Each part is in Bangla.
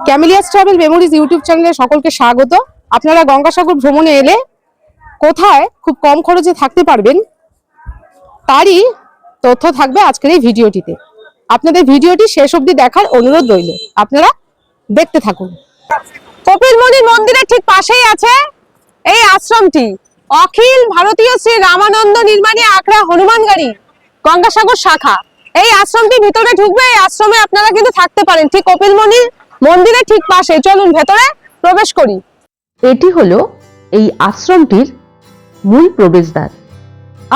ক্যামেলিয়াস ট্রাভেল মেমোরিজ ইউটিউব চ্যানেলে সকলকে স্বাগত। আপনারা গঙ্গাসাগর ভ্রমণে এলে কোথায় খুব কম খরচে থাকতে পারবেন তারই তথ্য থাকবে আজকের এই ভিডিওটিতে। আপনাদের ভিডিওটি শেষ অবধি দেখার অনুরোধ রইল। আপনারা দেখতে থাকুন। কপিলমুনি মন্দিরের ঠিক পাশেই আছে এই আশ্রমটি, অখিল ভারতীয় শ্রী রামানন্দ নির্মাণী আখড়া হনুমানগাড়ি গঙ্গাসাগর শাখা। এই আশ্রমটি ভিতরে ঢুকবে, এই আশ্রমে আপনারা কিন্তু থাকতে পারেন ঠিক কপিলমুনি মন্দিরের ঠিক পাশে। চলুন ভেতরে প্রবেশ করি। এটি হলো এই আশ্রমটির মূল প্রবেশদ্বার,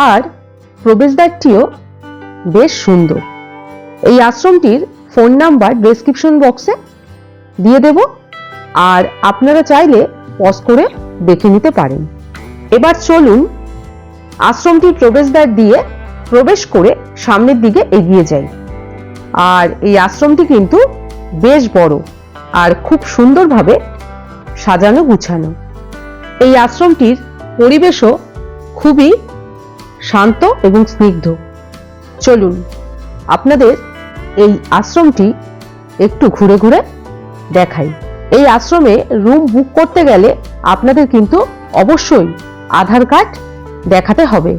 আর প্রবেশদ্বারটিও বেশ সুন্দর। এই আশ্রমটির ফোন নাম্বার ডেসক্রিপশন বক্সে দিয়ে দেব, আর আপনারা চাইলে পজ করে দেখে নিতে পারেন। এবার চলুন আশ্রমটির প্রবেশদ্বার দিয়ে প্রবেশ করে সামনের দিকে এগিয়ে যাই। আর এই আশ্রমটি কিন্তু বেশ বড় আর খুব সুন্দরভাবে সাজানো গুছানো। এই আশ্রমটির পরিবেশও খুবই শান্ত এবং স্নিগ্ধ। চলুন আপনাদের এই আশ্রমটি একটু ঘুরে ঘুরে দেখাই। এই আশ্রমে রুম বুক করতে গেলে আপনাদের কিন্তু অবশ্যই আধার কার্ড দেখাতে হবে।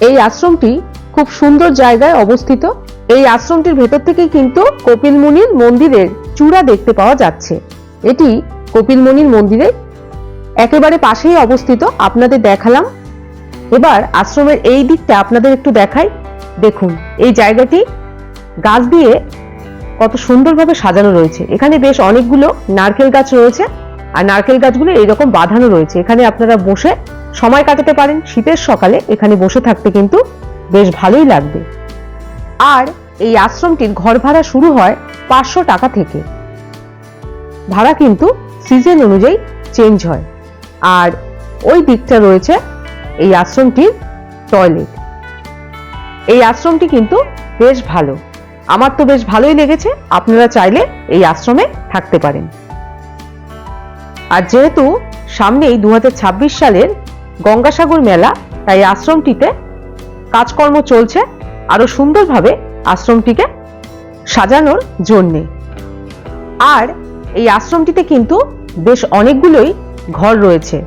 এই আশ্রমটি খুব সুন্দর জায়গায় অবস্থিত। এই আশ্রমটির ভেতর থেকে কিন্তু কপিলমুনির মন্দিরের চূড়া দেখতে পাওয়া যাচ্ছে। এটি কপিলমুনির মন্দিরের একেবারে পাশেই অবস্থিত, আপনাদের দেখালাম। এবার আশ্রমের এই দিকটা আপনাদের একটু দেখাই। দেখুন এই জায়গাটি গাছ দিয়ে কত সুন্দরভাবে সাজানো রয়েছে। এখানে বেশ অনেকগুলো নারকেল গাছ রয়েছে, আর নারকেল গাছগুলো এইরকম বাঁধানো রয়েছে। এখানে আপনারা বসে সময় কাটাতে পারেন। শীতের সকালে এখানে বসে থাকতে কিন্তু বেশ ভালোই লাগবে। আর এই আশ্রমটির ঘর ভাড়া শুরু হয় 500 টাকা থেকে। ভাড়া কিন্তু সিজন অনুযায়ী চেঞ্জ হয়। আর ওই দিকটা রয়েছে এই আশ্রমটির টয়লেট। এই আশ্রমটি কিন্তু বেশ ভালো, আমার তো বেশ ভালোই লেগেছে। আপনারা চাইলে এই আশ্রমে থাকতে পারেন। আর যেহেতু সামনেই 2026 সালের গঙ্গাসাগর মেলা, তাই আশ্রমটিতে কাজকর্ম চলছে আরো সুন্দরভাবে আশ্রমটিকে সাজানোর জন্যে। আর এই আশ্রমটিতে কিন্তু বেশ অনেকগুলোই ঘর রয়েছে।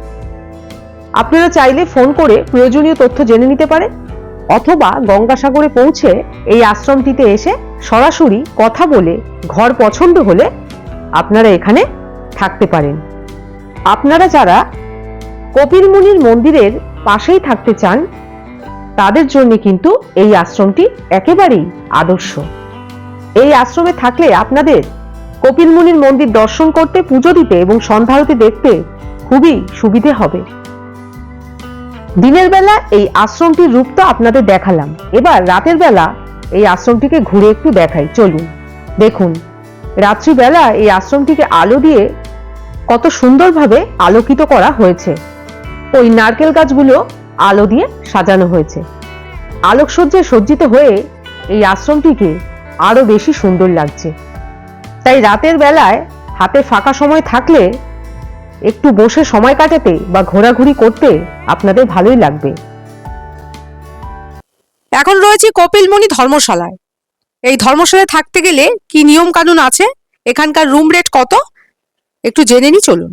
আপনারা চাইলে ফোন করে প্রয়োজনীয় তথ্য জেনে নিতে পারেন, অথবা গঙ্গাসাগরে পৌঁছে এই আশ্রমটিতে এসে সরাসরি কথা বলে ঘর পছন্দ হলে আপনারা এখানে থাকতে পারেন। আপনারা যারা কপিলমুনির মন্দিরের পাশেই থাকতে চান তাদের জন্য কিন্তু এই আশ্রমটি একেবারেই আদর্শ। এই আশ্রমে থাকলে আপনাদের কপিলমুনির মন্দির দর্শন করতে, পুজো দিতে এবং সন্ধ্যা আরতি দেখতে খুবই সুবিধে হবে। দিনের বেলা এই আশ্রমটির রূপ তো আপনাদের দেখালাম, এবার রাতের বেলা এই আশ্রমটিকে ঘুরে একটু দেখাই। চলুন দেখুন রাত্রিবেলা এই আশ্রমটিকে আলো দিয়ে কত সুন্দরভাবে আলোকিত করা হয়েছে। ওই নারকেল গাছগুলো আলো দিয়ে সাজানো হয়েছে। আলোকসজ্জায় সজ্জিত হয়ে এই আশ্রমটিকে আরো বেশি সুন্দর লাগছে। তাই রাতের বেলায় হাতে ফাঁকা সময় থাকলে একটু বসে সময় কাটাতে বা ঘোরাঘুরি করতে আপনাদের ভালোই লাগবে। এখন রয়েছে কপিলমুনি ধর্মশালায়। এই ধর্মশালায় থাকতে গেলে কি নিয়ম কানুন আছে, এখানকার রুম রেট কত, একটু জেনে নি। চলুন।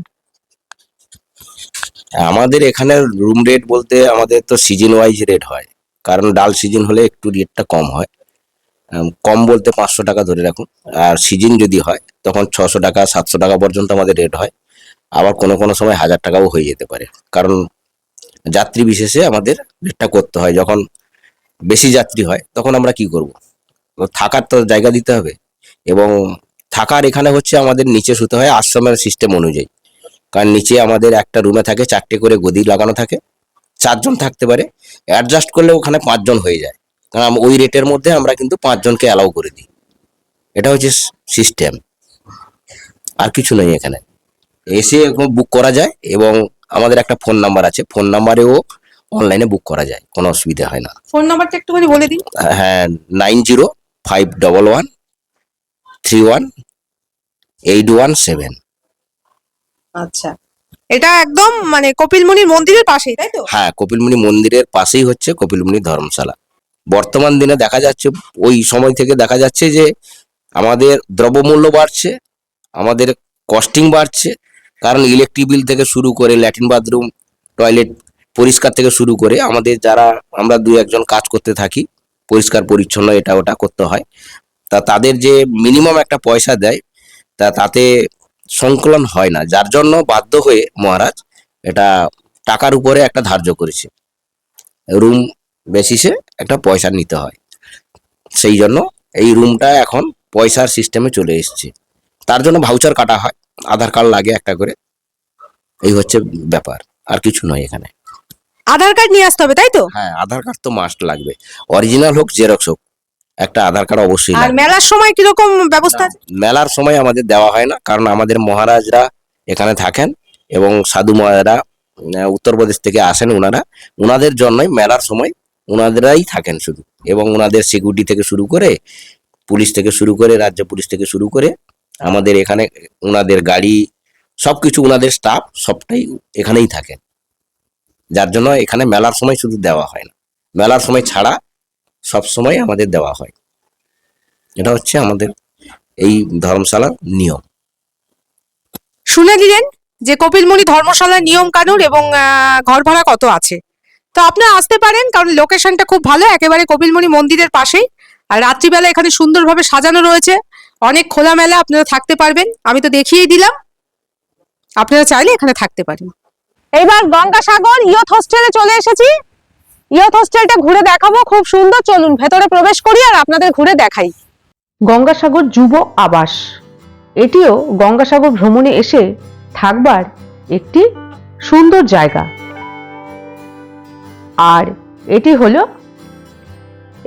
আমাদের এখানে রুম রেট বলতে আমাদের তো সিজন ওয়াইজ রেট হয়, কারণ ডাল সিজন হলে একটু রেটটা কম হয়। কম বলতে 500 টাকা ধরে রাখুন। আর সিজন যদি হয় তখন 600 টাকা 700 টাকা পর্যন্ত আমাদের রেট হয়। আবার কোনো কোনো সময় 1000 টাকাও হয়ে যেতে পারে, কারণ যাত্রী বিশেষে আমাদের রেটটা করতে হয়। যখন বেশি যাত্রী হয় তখন আমরা কি করব, থাকার তো জায়গা দিতে হবে। এবং থাকার এখানে হচ্ছে আমাদের নিচে শুতে হয় আশ্রমের সিস্টেম অনুযায়ী, কারণ নিচে আমাদের একটা রুমে থাকে 4টে করে গদি লাগানো থাকে, 4 জন থাকতে পারে। অ্যাডজাস্ট করলে ওখানে 5 জন হয়ে যায়, কারণ ওই রেটের মধ্যে আমরা কিন্তু 5 জনকে অ্যালাউ করে দিই। এটা হচ্ছে সিস্টেম, আর কিছু নেই। এখানে এসে বুক করা যায়, এবং আমাদের একটা ফোন নাম্বার আছে, ফোন নাম্বারেও অনলাইনে বুক করা যায়, কোনো অসুবিধা হয় না। ফোন নাম্বারটা একটুখানি বলে দিন। হ্যাঁ, 9051318117। আচ্ছা, এটা একদম মানে কপিলমুনির মন্দিরের পাশেই, তাই তো? হ্যাঁ, কপিলমুনি মন্দিরের পাশেই হচ্ছে কপিলমুনি ধর্মশালা। বর্তমান দিনে দেখা যাচ্ছে, ওই সময় থেকে দেখা যাচ্ছে যে আমাদের দ্রব্যমূল্য বাড়ছে, আমাদের কস্টিং বাড়ছে, কারণ ইলেকট্রিক বিল থেকে শুরু করে ল্যাট্রিন বাথরুম টয়লেট পরিষ্কার থেকে শুরু করে আমাদের যারা আমরা দুই একজন কাজ করতে থাকি, পরিষ্কার পরিচ্ছন্ন এটা ওটা করতে হয়, তা তাদের যে মিনিমাম একটা পয়সা দেয় তাতে সংকলন হয় না, যার জন্য বাধ্য হয়ে মহারাজ এটা টাকার উপরে একটা ধার্য করেছে, রুম বেসিসে একটা পয়সা নিতে হয়। সেই জন্য এই রুমটা এখন পয়সার সিস্টেমে চলে এসেছে, তার জন্য ভাউচার কাটা হয়, আধার কার্ড লাগে একটা করে, এই হচ্ছে ব্যাপার, আর কিছু নয় এখানে। আধার কার্ড নিয়ে আসতে হবে, তাই তো? হ্যাঁ, আধার কার্ড তো মাস্ট লাগবে, অরিজিনাল হোক জেরক্স হোক, একটা আধার কার্ড অবশ্যই আর লাগবে। মেলার সময় কিরকম ব্যবস্থা আছে? মেলার সময় আমাদের দেওয়া হয় না, কারণ আমাদের মহারাজরা এখানে থাকেন এবং সাধু মহারাজরা উত্তরপ্রদেশ থেকে আসেন, ওনাদের জন্যই মেলার সময় ওনাদেরাই থাকেন শুধু, এবং ওনাদের সিকিউরিটি থেকে শুরু করে, পুলিশ থেকে শুরু করে, রাজ্য পুলিশ থেকে শুরু করে, আমাদের এখানে ওনাদের গাড়ি সবকিছু, ওনাদের স্টাফ সবটাই এখানেই থাকেন, যার জন্য এখানে মেলার সময় শুধু দেওয়া হয় না, মেলার সময় ছাড়া সব সময় আমাদের দেওয়া হয়। এটা হচ্ছে আমাদের এই ধর্মশালার নিয়ম। শুনে দিলেন যে কপিলমুনি ধর্মশালার নিয়ম কানুন এবং ঘর ভাড়া কত আছে। তো আপনারা আসতে পারেন, কারণ লোকেশনটা খুব ভালো, একেবারে কপিলমুনি মন্দিরের পাশেই। আর রাত্রিবেলা এখানে সুন্দরভাবে সাজানো রয়েছে, অনেক খোলামেলা, আপনারা থাকতে পারবেন। আমি তো দেখিয়ে দিলাম, আপনারা চাইলে এখানে থাকতে পারেন। এইবার গঙ্গাসাগর ইয়থ হোস্টেলে চলে এসেছি। ইয়থ হোস্টেলটা ঘুরে দেখাবো, খুব সুন্দর। চলুন ভেতরে প্রবেশ করি আর আপনাদের ঘুরে দেখাই। গঙ্গাসাগর যুব আবাস, এটিও গঙ্গাসাগর ভ্রমণে এসে থাকবার একটি সুন্দর জায়গা। আর এটি হলো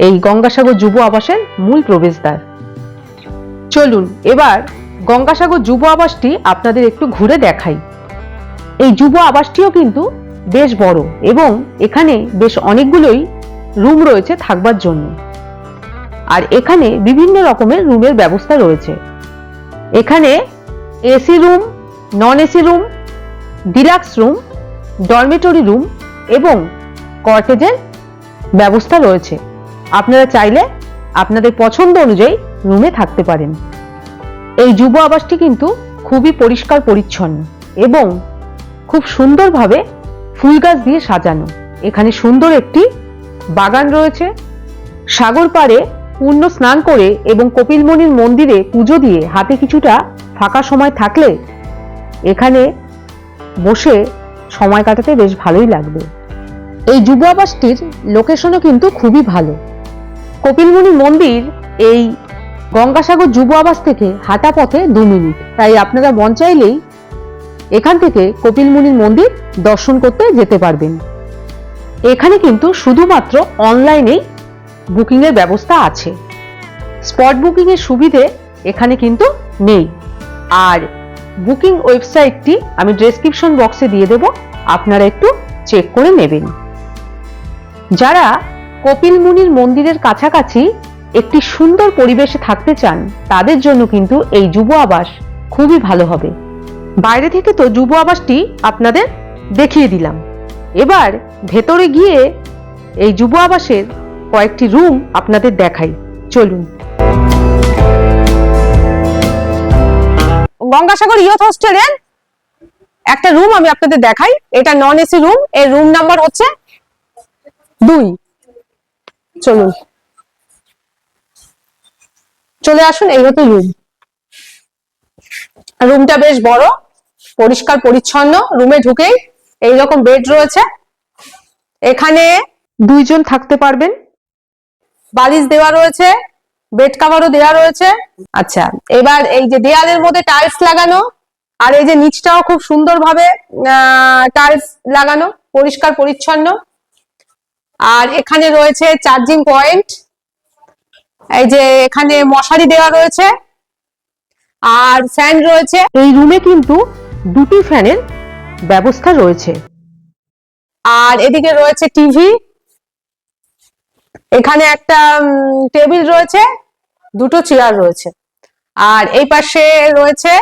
এই গঙ্গাসাগর যুব আবাসের মূল প্রবেশদ্বার। চলুন এবার গঙ্গাসাগর যুব আবাসটি আপনাদের একটু ঘুরে দেখাই। এই যুব আবাসটিও কিন্তু বেশ বড় এবং এখানে বেশ অনেকগুলোই রুম রয়েছে থাকবার জন্য। আর এখানে বিভিন্ন রকমের রুমের ব্যবস্থা রয়েছে। এখানে AC room, non AC room, deluxe room, dormitory room এবং কটেজের ব্যবস্থা রয়েছে। আপনারা চাইলে আপনাদের পছন্দ অনুযায়ী রুমে থাকতে পারেন। এই যুব আবাসটি কিন্তু খুবই পরিষ্কার পরিচ্ছন্ন এবং খুব সুন্দরভাবে ফুল গাছ দিয়ে সাজানো। এখানে সুন্দর একটি বাগান রয়েছে। সাগর পাড়ে পূর্ণ স্নান করে এবং কপিলমুনির মন্দিরে পুজো দিয়ে হাতে কিছুটা ফাঁকা সময় থাকলে এখানে বসে সময় কাটাতে বেশ ভালোই লাগবে। এই যুব আবাসটির লোকেশনও কিন্তু খুবই ভালো। কপিলমুনি মন্দির এই গঙ্গাসাগর যুব আবাস থেকে হাঁটা পথে 2 মিনিট, তাই আপনারা মন চাইলেই এখান থেকে কপিলমুনির মন্দির দর্শন করতে যেতে পারবেন। এখানে কিন্তু শুধুমাত্র অনলাইনেই বুকিং এর ব্যবস্থা আছে, স্পট বুকিং এর সুবিধে এখানে কিন্তু নেই। আর বুকিং ওয়েবসাইটটি আমি ডেসক্রিপশন বক্সে দিয়ে দেব, আপনারা একটু চেক করে নেবেন। যারা কপিলমুনির মন্দিরের কাছাকাছি একটি সুন্দর পরিবেশে থাকতে চান তাদের জন্য কিন্তু এই যুব আবাস খুবই ভালো হবে। বাইরে থেকে তো যুব আবাসটি আপনাদের দেখিয়ে দিলাম, এবার ভেতরে গিয়ে এই যুব আবাসের কয়েকটি রুম আপনাদের দেখাই। চলুন। গঙ্গাসাগর ইয়থ হোস্টেলের একটা রুম আমি আপনাদের দেখাই। এটা নন এসি রুম, এর রুম নাম্বার হচ্ছে 2। চলুন চলে আসুন, এই হচ্ছে রুম। রুমটা বেশ বড়, পরিষ্কার পরিচ্ছন্ন। রুমে ঢুকেই এইরকম বেড রয়েছে, এখানে 2 জন থাকতে পারবেন। বালিশ দেওয়া রয়েছে, বেড কাভারও দেওয়া রয়েছে। আচ্ছা, এবার এই যে দেয়ালের মধ্যে টাইলস লাগানো, আর এই যে নিচটাও খুব সুন্দরভাবে টাইলস লাগানো, পরিষ্কার পরিচ্ছন্ন। আর এখানে রয়েছে চার্জিং পয়েন্ট, এই যে এখানে মশারি দেওয়া রয়েছে, আর ফ্যান রয়েছে। এই রুমে কিন্তু 2টি ফ্যানের ব্যবস্থা রয়েছে। আর এদিকে রয়েছে টিভি, এখানে একটা টেবিল রয়েছে, 2টো চেয়ার রয়েছে। আর এই পাশে রয়েছে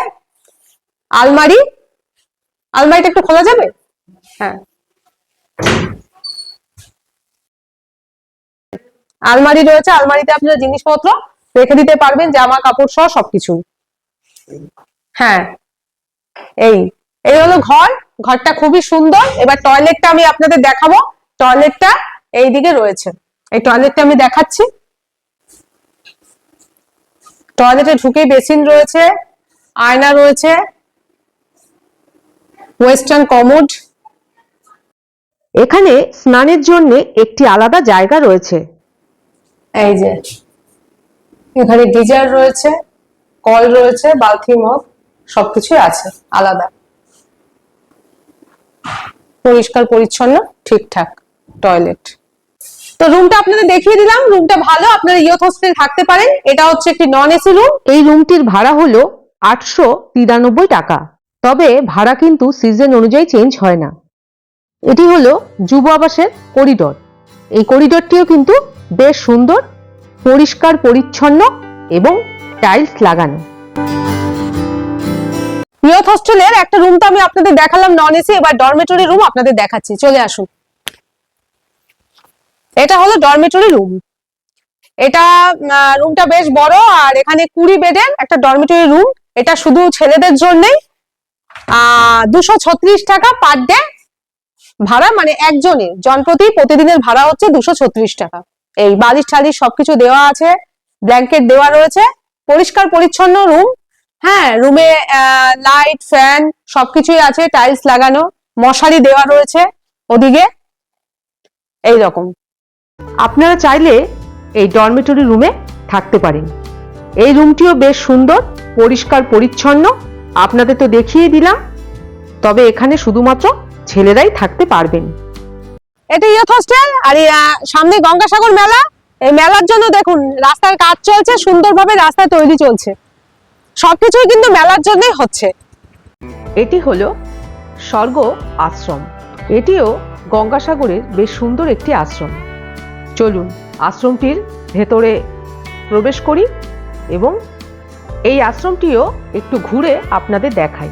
আলমারি। আলমারিটা একটু খোলা যাবে? হ্যাঁ, আলমারি রয়েছে, আলমারিতে আপনারা জিনিসপত্র রেখে দিতে পারবেন, জামা কাপড় সহ সবকিছু। হ্যাঁ, এই এই হলো ঘর, ঘরটা খুবই সুন্দর। এবার টয়লেটটা আমি আপনাদের দেখাবো। টয়লেটটা এইদিকে রয়েছে, এই টয়লেটটা আমি দেখাচ্ছি। টয়লেটে ঢুকেই বেসিন রয়েছে, আয়না রয়েছে, ওয়েস্টার্ন কমোড। এখানে স্নানের জন্য একটি আলাদা জায়গা রয়েছে। এই যে এখানে গিজার রয়েছে, কল রয়েছে, বাথরুম সবকিছুই আছে আলাদা। পরিষ্কার পরিচ্ছন্ন ঠিকঠাক টয়লেট। তো রুমটা আপনাদের দেখিয়ে দিলাম। রুমটা ভালো, আপনারা ইয়থ হোস্টেলে থাকতে পারেন। এটা হচ্ছে একটি নন এসি রুম। এই রুমটির ভাড়া হলো 893 টাকা। তবে ভাড়া কিন্তু সিজন অনুযায়ী চেঞ্জ হয় না। এটি হলো যুব আবাসের করিডোর। এই করিডোরটিও কিন্তু বেশ সুন্দর, পরিষ্কার পরিচ্ছন্ন এবং টাইলস লাগানো। ইয়থ হোস্টেলের একটা রুম তো আমি আপনাদের দেখালাম নন এসি, এবার ডরমেটরি রুম আপনাদের দেখাচ্ছি। চলে আসুন। এটা হলো ডরমেটরি রুম। এটা রুমটা বেশ বড়, আর এখানে 20 বেডের একটা ডরমেটরি রুম। এটা শুধু ছেলেদের জন্যই। 236 টাকা পার ডে ভাড়া, মানে একজনের জনপ্রতি প্রতিদিনের ভাড়া হচ্ছে 236 টাকা। এই বালিশ টালিশ সবকিছু দেওয়া আছে, ব্ল্যাঙ্কেট দেওয়া রয়েছে, পরিষ্কার পরিচ্ছন্ন রুম। হ্যাঁ, রুমে লাইট ফ্যান সবকিছুই আছে, টাইলস লাগানো, মশারি দেওয়া রয়েছে ওদিকে এই রকম। আপনারা চাইলে এই ডরমেটরি রুমে থাকতে পারেন। এই রুমটিও বেশ সুন্দর, পরিষ্কার পরিচ্ছন্ন। আপনাদের তো দেখিয়ে দিলাম। তবে এখানে শুধুমাত্র ছেলেরাই থাকতে পারবেন। এটা ইয়থ হোস্টেল। আর সামনে গঙ্গাসাগর মেলা। এই মেলার জন্য দেখুন রাস্তার কাজ চলছে, সুন্দরভাবে রাস্তা তৈরি চলছে। সবকিছুই কিন্তু মেলার জন্যই হচ্ছে। এটি হলো স্বর্গ আশ্রম। এটিও গঙ্গাসাগরের বেশ সুন্দর একটি আশ্রম। চলুন আশ্রমটির ভেতরে প্রবেশ করি এবং এই আশ্রমটিও একটু ঘুরে আপনাদের দেখাই।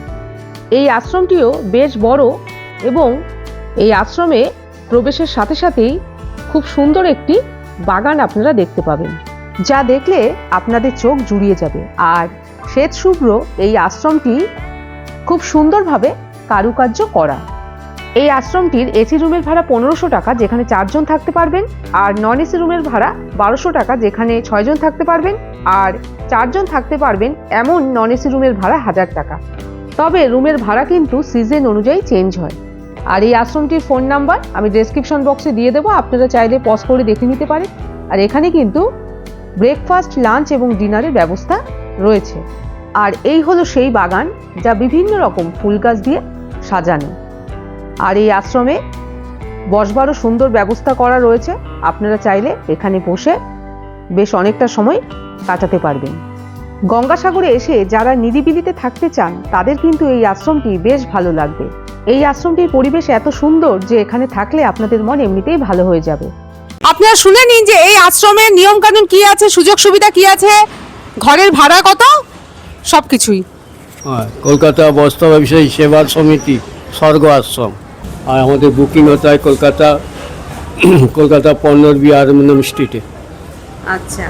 এই আশ্রমটিও বেশ বড় এবং এই আশ্রমে প্রবেশের সাথে সাথেই খুব সুন্দর একটি বাগান আপনারা দেখতে পাবেন, যা দেখলে আপনাদের চোখ জুড়িয়ে যাবে। আর শ্বেত শুভ্র এই আশ্রমটি খুব সুন্দরভাবে কারুকার্য করা। এই আশ্রমটির এসি রুমের ভাড়া 1500 টাকা, যেখানে 4 জন থাকতে পারবেন। আর নন এসি রুমের ভাড়া 1200 টাকা, যেখানে 6 জন থাকতে পারবেন। আর 4 জন থাকতে পারবেন এমন নন এসি রুমের ভাড়া 1000 টাকা। তবে রুমের ভাড়া কিন্তু সিজন অনুযায়ী চেঞ্জ হয়। আর এই আশ্রমটির ফোন নাম্বার আমি ডেসক্রিপশন বক্সে দিয়ে দেবো, আপনারা চাইলে পজ করে দেখে নিতে পারেন। আর এখানে কিন্তু ব্রেকফাস্ট, লাঞ্চ এবং ডিনারের ব্যবস্থা রয়েছে। আর এই হলো সেই বাগান, যা বিভিন্ন রকম ফুল গাছ দিয়ে সাজানো। আর এই আশ্রমে বসবারও সুন্দর ব্যবস্থা করা রয়েছে। আপনারা চাইলে এখানে বসে বেশ অনেকটা সময় কাটাতে পারবেন। গঙ্গাসাগরে এসে যারা নিরিবিলিতে থাকতে চান তাদের কিন্তু এই আশ্রমটি বেশ ভালো লাগবে। এই আশ্রমটির পরিবেশ এত সুন্দর যে এখানে থাকলে আপনাদের মন এমনিতেই ভালো হয়ে যাবে। আপনারা শুনে নিন যে এই আশ্রমের নিয়ম কানুন কি আছে, সুযোগ সুবিধা কি আছে, ঘরের ভাড়া কত, সবকিছুই। কলকাতা বস্ত্র ব্যবসায়ী সেবা সমিতি স্বর্গ আশ্রম। আর আমাদের বুকিং হতে হয় কলকাতা পণ্যবী আরমোনিয়াম স্ট্রিটে। আচ্ছা,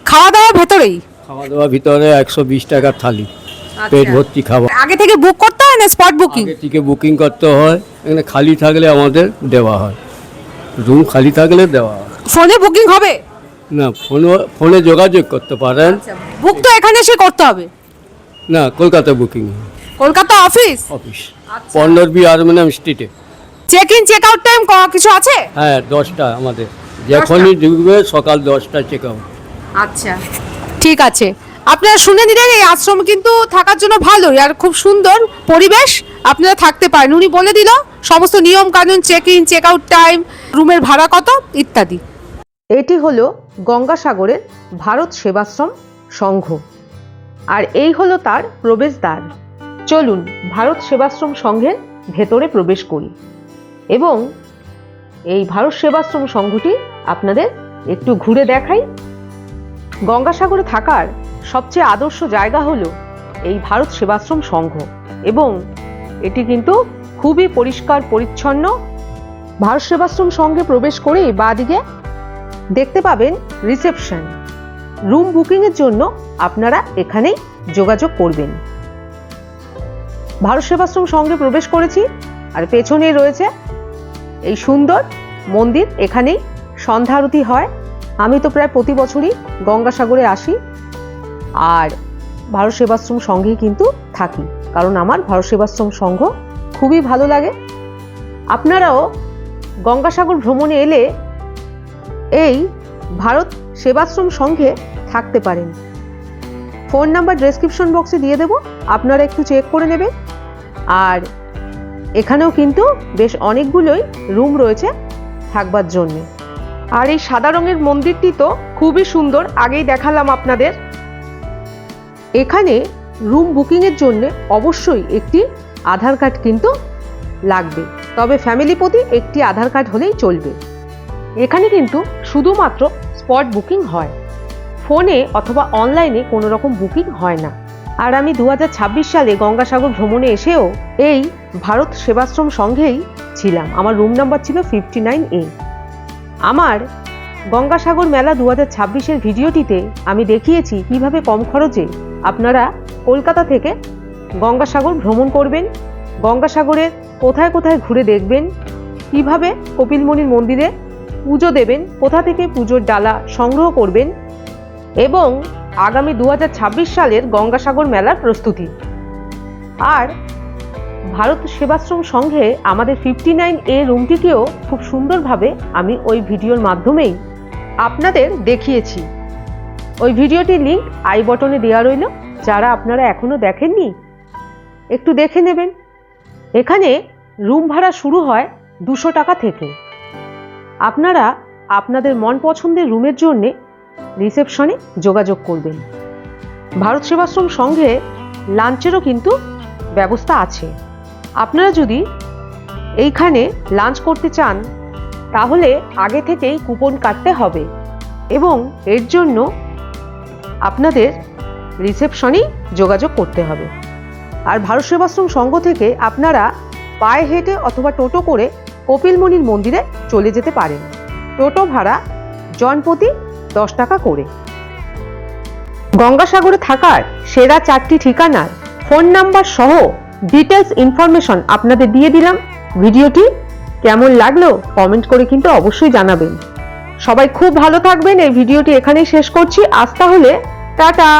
খাওয়া দাওয়া ভেতরেই? খাওয়া দাওয়া ভিতরে 120 টাকা থালি, পেট ভর্তি খাবার। আগে থেকে বুক করতে হয় না স্পট বুকিং? আগে থেকে বুকিং করতে হয়। এখানে খালি থাকলে আমাদের দেওয়া হয়, রুম খালি থাকলে দেওয়া হয়। ফোনে বুকিং হবে না, ফোনে যোগাযোগ করতে পারেন। বুক তো এখানে এসে করতে হবে? না, কলকাতা বুকিং কলকাতা অফিস পণ্যবী আরমোনিয়াম স্ট্রিটে। Check in check out time কিছু আছে? হ্যাঁ, 10টা আমাদের, যখনই ঢুকবে সকাল 10টা চেক আউট। আচ্ছা, ঠিক আছে। আপনারা শুনে নিলেন এই আশ্রম কিন্তু থাকার জন্য ভালোই, আর খুব সুন্দর পরিবেশ, আপনারা থাকতে পারেন। উনি বলে দিল সমস্ত নিয়ম কানুন, check in check out time, রুমের ভাড়া কত ইত্যাদি। এটি হলো গঙ্গাসাগরের ভারত সেবাশ্রম সংঘ। আর এই হলো তার প্রবেশদ্বার। চলুন ভারত সেবাশ্রম সংঘের ভেতরে প্রবেশ করি এবং এই ভারত সেবাশ্রম সংঘটি আপনাদের একটু ঘুরে দেখাই। গঙ্গাসাগরে থাকার সবচেয়ে আদর্শ জায়গা হলো এই ভারত সেবাশ্রম সংঘ এবং এটি কিন্তু খুবই পরিষ্কার পরিচ্ছন্ন। ভারত সেবাশ্রম সংঘে প্রবেশ করেই বাঁদিকে দেখতে পাবেন রিসেপশন। রুম বুকিংয়ের জন্য আপনারা এখানেই যোগাযোগ করবেন। ভারত সেবাশ্রম সংঘে প্রবেশ করেছি, আর পেছনেই রয়েছে এই সুন্দর মন্দির। এখানেই সন্ধ্যা আরতি হয়। আমি তো প্রায় প্রতি বছরই গঙ্গাসাগরে আসি আর ভারত সেবাশ্রম সংঘেই কিন্তু থাকি, কারণ আমার ভারত সেবাশ্রম সংঘ খুবই ভালো লাগে। আপনারাও গঙ্গাসাগর ভ্রমণে এলে এই ভারত সেবাশ্রম সংঘে থাকতে পারেন। ফোন নাম্বার ডেসক্রিপশন বক্সে দিয়ে দেব, আপনারা একটু চেক করে নেবেন। আর এখানেও কিন্তু বেশ অনেকগুলোই রুম রয়েছে থাকবার জন্যে। আর এই সাদা রঙের মন্দিরটি তো খুবই সুন্দর, আগেই দেখালাম আপনাদের। এখানে রুম বুকিংয়ের জন্য অবশ্যই একটি আধার কার্ড কিন্তু লাগবে, তবে ফ্যামিলি প্রতি একটি আধার কার্ড হলেই চলবে। এখানে কিন্তু শুধুমাত্র স্পট বুকিং হয়, ফোনে অথবা অনলাইনে কোনো রকম বুকিং হয় না। আর আমি 2026 সালে গঙ্গাসাগর ভ্রমণে এসেও এই ভারত সেবাশ্রম সংঘেই ছিলাম। আমার রুম নাম্বার ছিল 59A। আমার গঙ্গাসাগর মেলা 2026-এর ভিডিওটিতে আমি দেখিয়েছি কিভাবে কম খরচে আপনারা কলকাতা থেকে গঙ্গাসাগর ভ্রমণ করবেন, গঙ্গাসাগরের কোথায় কোথায় ঘুরে দেখবেন, কিভাবে কপিলমুনির মন্দিরে পুজো দেবেন, কোথা থেকে পুজোর ডালা সংগ্রহ করবেন, এবং আগামী 2026 সালের গঙ্গাসাগর মেলার প্রস্তুতি। আর ভারত সেবাশ্রম সংঘে আমাদের 59A রুমটিকেও খুব সুন্দরভাবে আমি ওই ভিডিওর মাধ্যমেই আপনাদের দেখিয়েছি। ওই ভিডিওটির লিঙ্ক আই বটনে দেওয়া রইল, যারা আপনারা এখনো দেখেননি একটু দেখে নেবেন। এখানে রুম ভাড়া শুরু হয় 200 টাকা থেকে। আপনারা আপনাদের মন পছন্দের রুমের জন্যে রিসেপশনে যোগাযোগ করবেন। ভারত সেবাশ্রম সংঘে লাঞ্চেরও কিন্তু ব্যবস্থা আছে। আপনারা যদি এইখানে লাঞ্চ করতে চান তাহলে আগে থেকেই কুপন কাটতে হবে, এবং এর জন্য আপনাদের রিসেপশনেই যোগাযোগ করতে হবে। আর ভারত সেবাশ্রম সংঘ থেকে আপনারা পায়ে হেঁটে অথবা টোটো করে কপিলমুনির মন্দিরে চলে যেতে পারেন। টোটো ভাড়া জনপ্রতি 10 টাকা করে। গঙ্গাসাগরে থাকার সেরা 4টি ঠিকানার ফোন নাম্বার সহ ডিটেলস ইনফরমেশন আপনাদের দিয়ে দিলাম। ভিডিওটি কেমন লাগলো কমেন্ট করে কিন্তু অবশ্যই জানাবেন। সবাই খুব ভালো থাকবেন। এই ভিডিওটি এখানেই শেষ করছি। আজ তাহলে টাটা।